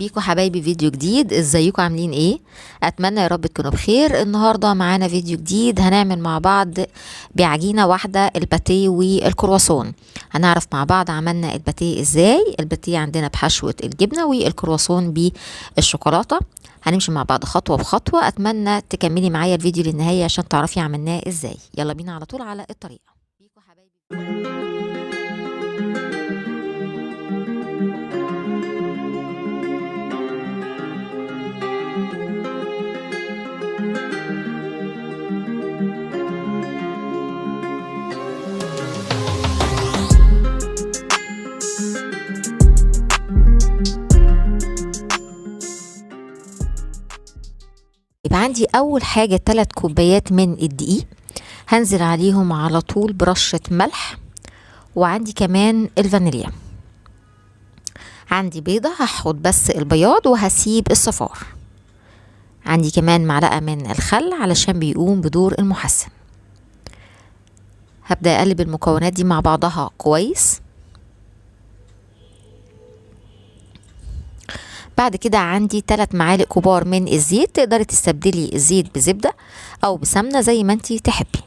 بيكم حبايبي فيديو جديد. ازيكم عاملين ايه؟ اتمنى يا رب تكونوا بخير. النهارده معانا فيديو جديد هنعمل مع بعض بعجينه واحده الباتيه والكرواسون. هنعرف مع بعض عملنا الباتيه ازاي. الباتيه عندنا بحشوه الجبنه والكرواسون بالشوكولاته. هنمشي مع بعض خطوه بخطوه. اتمنى تكملي معايا الفيديو للنهايه عشان تعرفي عملناه ازاي. يلا بينا على طول على الطريقه. بيكم حبايبي يبقى عندي اول حاجه 3 كوبايات من الدقيق، هنزل عليهم على طول برشه ملح، وعندي كمان الفانيليا. عندي بيضه هحط بس البياض وهسيب الصفار. عندي كمان معلقه من الخل علشان بيقوم بدور المحسن. هبدا اقلب المكونات دي مع بعضها كويس. بعد كده عندي 3 معالق كبار من الزيت. تقدري تستبدلي الزيت بزبدة او بسمنة زي ما انتي تحبي.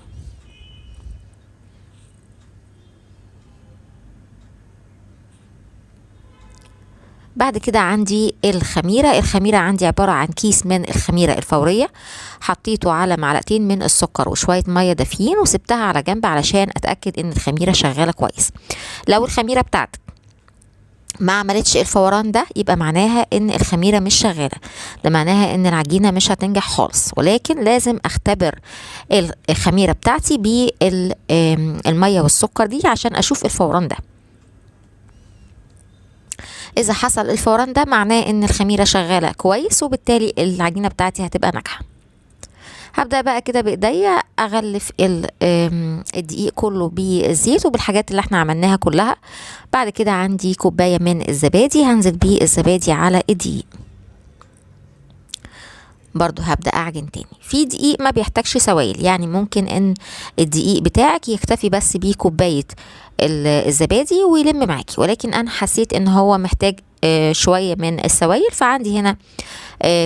بعد كده عندي الخميرة عندي عبارة عن كيس من الخميرة الفورية، حطيته على معلقتين من السكر وشوية مية دافيين وسبتها على جنب علشان اتأكد ان الخميرة شغالة كويس. لو الخميرة بتاعتك ما عملتش الفوران ده يبقى معناها ان الخميره مش شغاله، ده معناها ان العجينه مش هتنجح خالص. ولكن لازم اختبر الخميره بتاعتي بالميه والسكر دي عشان اشوف الفوران ده. اذا حصل الفوران ده معناه ان الخميره شغاله كويس، وبالتالي العجينه بتاعتي هتبقى ناجحه. هبدأ بقى كده بإيديا أغلف الدقيق كله بالزيت وبالحاجات اللي احنا عملناها كلها. بعد كده عندي كوباية من الزبادي، هنزل بيه الزبادي على الدقيق. برضو هبدأ أعجن تاني. في دقيق ما بيحتاجش سوائل، يعني ممكن ان الدقيق بتاعك يكتفي بس بيه كوباية الزبادي ويلم معاكي، ولكن أنا حسيت ان هو محتاج شوية من السوائل، فعندي هنا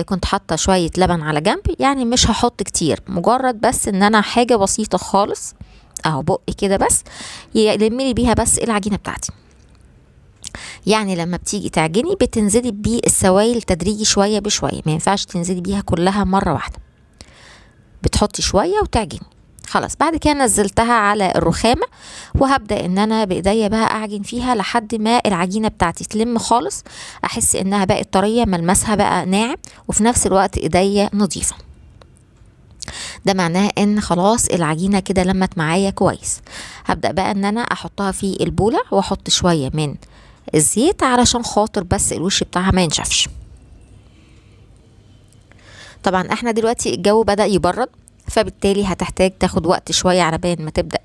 كنت حاطه شويه لبن على جنب. يعني مش هحط كتير، مجرد بس ان انا حاجه بسيطه خالص اهو بقي كده بس يلملي بيها بس العجينه بتاعتي. يعني لما بتيجي تعجني بتنزلي بالسوائل تدريجي شويه بشويه، ما ينفعش تنزلي بيها كلها مره واحده، بتحطي شويه وتعجني. خلاص بعد كده نزلتها على الرخامه، وهبدا ان انا بايديا بقى اعجن فيها لحد ما العجينه بتاعتي تلم خالص، احس انها بقت طريه، ملمسها بقى ناعم، وفي نفس الوقت ايديا نظيفه. ده معناه ان خلاص العجينه كده لمت معايا كويس. هبدا بقى ان انا احطها في البوله واحط شويه من الزيت علشان خاطر بس الوش بتاعها ما ينشفش. طبعا احنا دلوقتي الجو بدأ يبرد، فبالتالي هتحتاج تاخد وقت شوية على بال ما تبدأ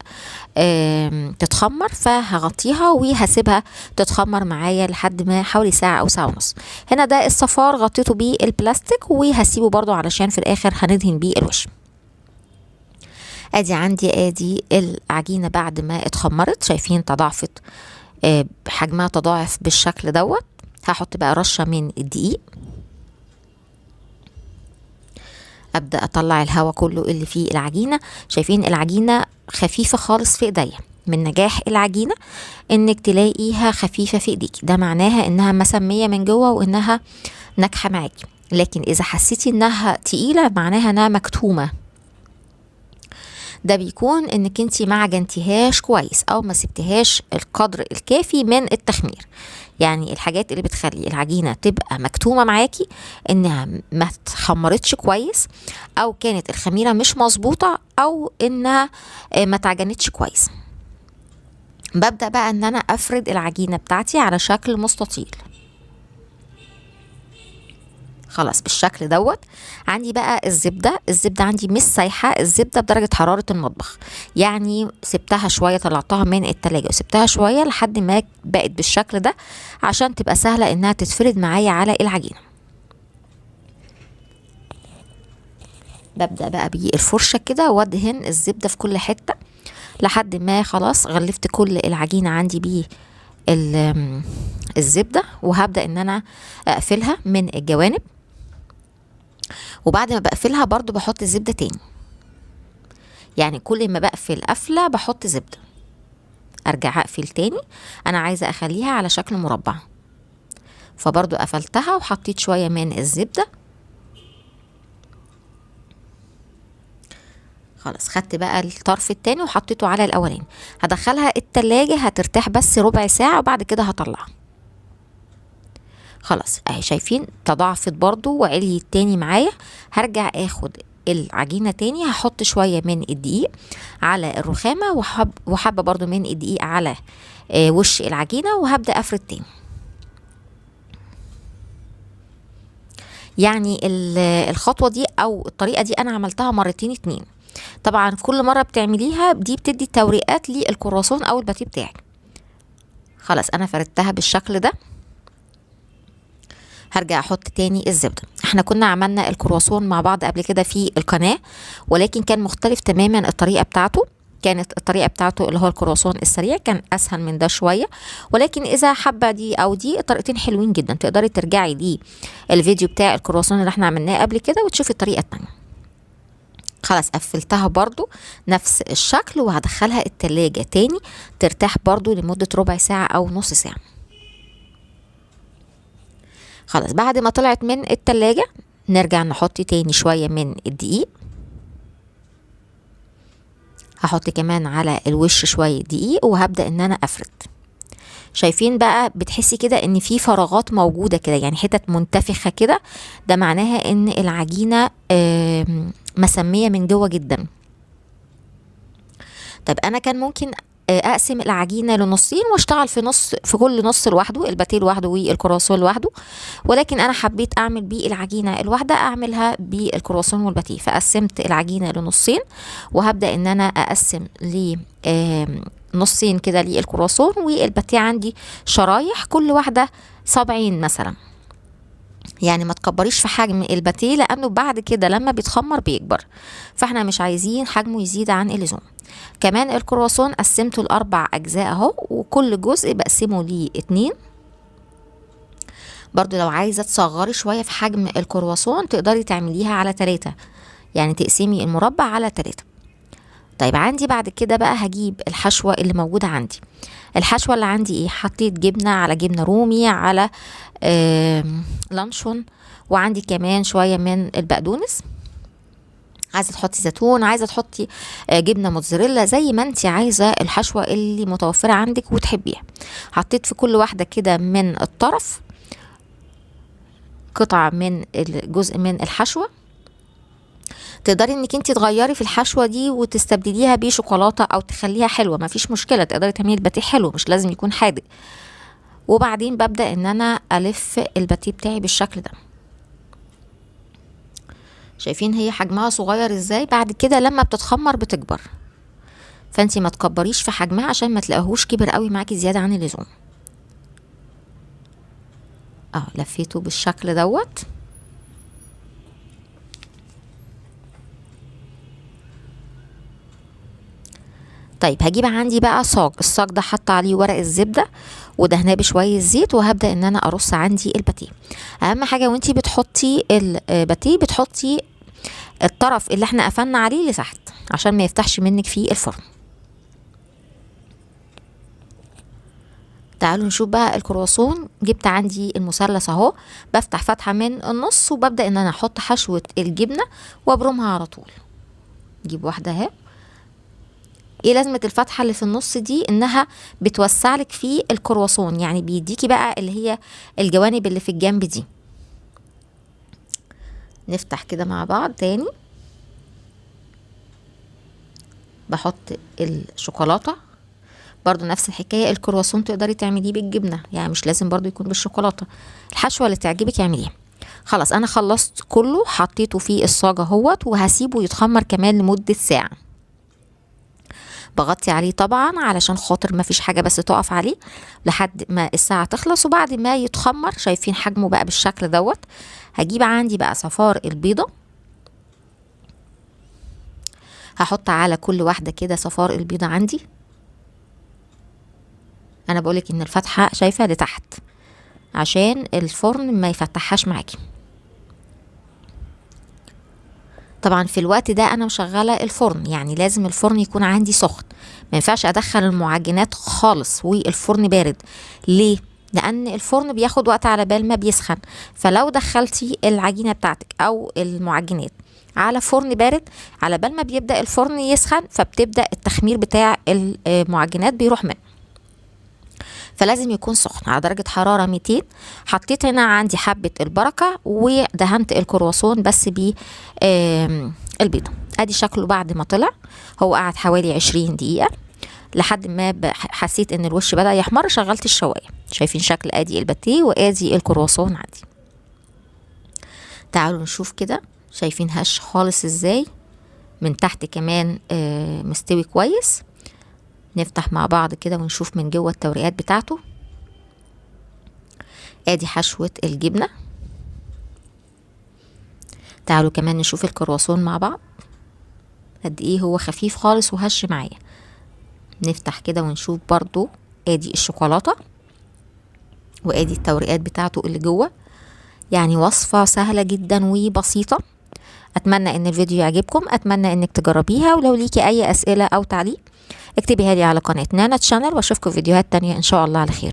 تتخمر. فهغطيها وهسيبها تتخمر معايا لحد ما حوالي ساعة أو ساعة ونص. هنا ده الصفار غطيته بيه البلاستيك وهسيبه برضو علشان في الآخر هندهن بيه الوش. ادي العجينة بعد ما اتخمرت، شايفين تضاعفت، حجمها تضاعف بالشكل دوت. هحط بقى رشة من الدقيق، ابدا اطلع الهواء كله اللي فيه العجينه. شايفين العجينه خفيفه خالص في ايديا. من نجاح العجينه انك تلاقيها خفيفه في ايديك، ده معناها انها مسميه من جوه وانها ناجحه معاكي. لكن اذا حسيتي انها تقيله معناها انها مكتومه، ده بيكون انك انتي ما عجنتيهاش كويس او ما سبتهاش القدر الكافي من التخمير. يعني الحاجات اللي بتخلي العجينه تبقى مكتومه معاكي انها ما اتخمرتش كويس، او كانت الخميره مش مظبوطه، او انها ما اتعجنتش كويس. ببدا بقى ان انا افرد العجينه بتاعتي على شكل مستطيل. خلاص بالشكل دوت. عندي بقى الزبدة عندي مش سايحة، الزبدة بدرجة حرارة المطبخ. يعني سبتها شوية، طلعتها من التلاجة وسبتها شوية لحد ما بقت بالشكل ده عشان تبقى سهلة انها تتفرد معايا على العجينة. ببدأ بقى بالفرشة كده وادهن الزبدة في كل حتة لحد ما خلاص غلفت كل العجينة عندي بيه الزبدة، وهبدأ ان انا اقفلها من الجوانب. وبعد ما بقفلها برضو بحط الزبدة تاني، يعني كل ما بقفل قفلة بحط زبدة، ارجع اقفل تاني. انا عايزة اخليها على شكل مربع، فبرضو قفلتها وحطيت شوية من الزبدة. خلاص خدت بقى الطرف التاني وحطيته على الاولاني. هدخلها التلاجة هترتاح بس ربع ساعة وبعد كده هطلعها. خلاص اهي شايفين تضاعفت برضو وعليت تاني معايا. هرجع اخد العجينة تاني، هحط شوية من الدقيق على الرخامة وحبة برضو من الدقيق على وش العجينة، وهبدأ افرد تاني. يعني الخطوة دي او الطريقة دي انا عملتها مرتين اتنين. طبعا كل مرة بتعمليها دي بتدي توريقات للكرواسون او الباتيه بتاعك. خلاص انا فردتها بالشكل ده. هرجع احط تاني الزبدة. احنا كنا عملنا الكرواسون مع بعض قبل كده في القناة، ولكن كان مختلف تماما الطريقة بتاعته. كانت الطريقة بتاعته اللي هو الكرواسون السريع كان اسهل من ده شوية، ولكن اذا حابة دي او دي الطريقتين حلوين جدا. تقدري ترجعي لي الفيديو بتاع الكرواسون اللي احنا عملناه قبل كده وتشوفي الطريقة التانية. خلاص قفلتها برضو نفس الشكل، وهدخلها التلاجة تاني ترتاح برضو لمدة ربع ساعة او نص ساعة. خلاص بعد ما طلعت من التلاجة نرجع نحط تاني شوية من الدقيق. هحط كمان على الوش شوية دقيق وهبدأ ان انا افرد. شايفين بقى بتحسي كده ان في فراغات موجودة كده، يعني حتت منتفخة كده، ده معناها ان العجينة مسمية من جوه جدا. طيب انا كان ممكن اقسم العجينه لنصين واشتغل في كل نص لوحده، الباتيه لوحده والكرواسون لوحده، ولكن انا حبيت اعمل بيه العجينه الواحده اعملها بالكرواسون والباتيه. فقسمت العجينه لنصين، وهبدا ان انا اقسم ل نصين كده للكرواسون، والباتيه عندي شرايح كل واحده صابعين مثلا. يعني ما تكبريش في حجم الباتيه لانه بعد كده لما بيتخمر بيكبر، فاحنا مش عايزين حجمه يزيد عن اللزوم. كمان الكرواسون قسمته لأربع أجزاء اهو، وكل جزء بقسمه لاتنين. برضو لو عايزة تصغري شوية في حجم الكرواسون تقدري تعمليها على 3، يعني تقسمي المربع على 3. طيب عندي بعد كده بقى هجيب الحشوة اللي موجودة عندي. الحشوة اللي عندي ايه؟ حطيت جبنة على جبنة رومي على لانشون، وعندي كمان شوية من البقدونس. عايزه تحطي زيتون، عايزه تحطي جبنه موتزاريلا، زي ما انت عايزه الحشوه اللي متوفره عندك وتحبيها. حطيت في كل واحده كده من الطرف قطعه من الجزء من الحشوه. تقدري انك انت تغيري في الحشوه دي وتستبدليها بشوكولاته او تخليها حلوه، ما فيش مشكله. تقدري تعملي الباتيه حلو، مش لازم يكون حادق. وبعدين ببدا ان انا الف الباتيه بتاعي بالشكل ده. شايفين هي حجمها صغير ازاي؟ بعد كده لما بتتخمر بتكبر، فانتي ما تكبريش في حجمها عشان ما تلاقيهوش كبر قوي معاكي زياده عن اللزوم. لفيته بالشكل دوت. طيب هجيب عندي بقى صاج. الصاج ده حط عليه ورق الزبده ودهناه بشويه زيت، وهبدا ان انا ارص عندي الباتيه. اهم حاجه وانتي بتحطي الباتيه بتحطي الطرف اللي احنا قفلنا عليه لتحت عشان ما يفتحش منك في الفرن. تعالوا نشوف بقى الكرواسون. جبت عندي المثلث اهو، بفتح فتحه من النص وببدا ان انا احط حشوه الجبنه وابرمها على طول. جيب واحده اهي. ايه لازمه الفتحه اللي في النص دي؟ انها بتوسع لك في الكرواسون، يعني بيديكي بقى اللي هي الجوانب اللي في الجنب دي. نفتح كده مع بعض تاني. بحط الشوكولاته برضو نفس الحكايه. الكرواسون تقدري تعمليه بالجبنه، يعني مش لازم برضو يكون بالشوكولاته. الحشوه اللي تعجبك اعمليها. خلاص انا خلصت كله، حطيته في الصاج اهوت، وهسيبه يتخمر كمان لمده ساعه. بغطي عليه طبعا علشان خاطر ما فيش حاجه بس تقف عليه لحد ما الساعه تخلص. وبعد ما يتخمر شايفين حجمه بقى بالشكل دوت. هجيب عندي بقى صفار البيضه، هحط على كل واحده كده صفار البيضه عندي. انا بقولك ان الفتحه شايفه لتحت، عشان الفرن ما يفتحهاش معاكي. طبعا في الوقت ده انا مشغله الفرن، يعني لازم الفرن يكون عندي سخن، ما ينفعش ادخل المعجنات خالص والفرن بارد. ليه؟ لان الفرن بياخد وقت على بال ما بيسخن، فلو دخلتي العجينه بتاعتك او المعجنات على فرن بارد، على بال ما بيبدا الفرن يسخن فبتبدا التخمير بتاع المعجنات بيروح منه. فلازم يكون سخن على درجة حرارة 200. حطيت هنا عندي حبة البركة ودهنت الكرواسون بس بالبيضة. ادي شكله بعد ما طلع، هو قعد حوالي 20 دقيقة لحد ما حسيت ان الوش بدأ يحمر. شغلت الشواية. شايفين شكل ادي الباتيه وادي الكرواسون عندي. تعالوا نشوف كده، شايفين هش خالص ازاي، من تحت كمان مستوي كويس. نفتح مع بعض كده ونشوف من جوه التوريقات بتاعته. ادي حشوة الجبنة. تعالوا كمان نشوف الكرواسون مع بعض قد ايه هو خفيف خالص وهش معايا. نفتح كده ونشوف برضو ادي الشوكولاتة وادي التوريقات بتاعته اللي جوه. يعني وصفة سهلة جدا وبسيطة. اتمنى ان الفيديو يعجبكم، اتمنى انك تجربيها، ولو ليكي اي اسئلة او تعليق اكتبيها لي على قناة نانا تشانل، واشوفكم في فيديوهات تانية ان شاء الله على خير.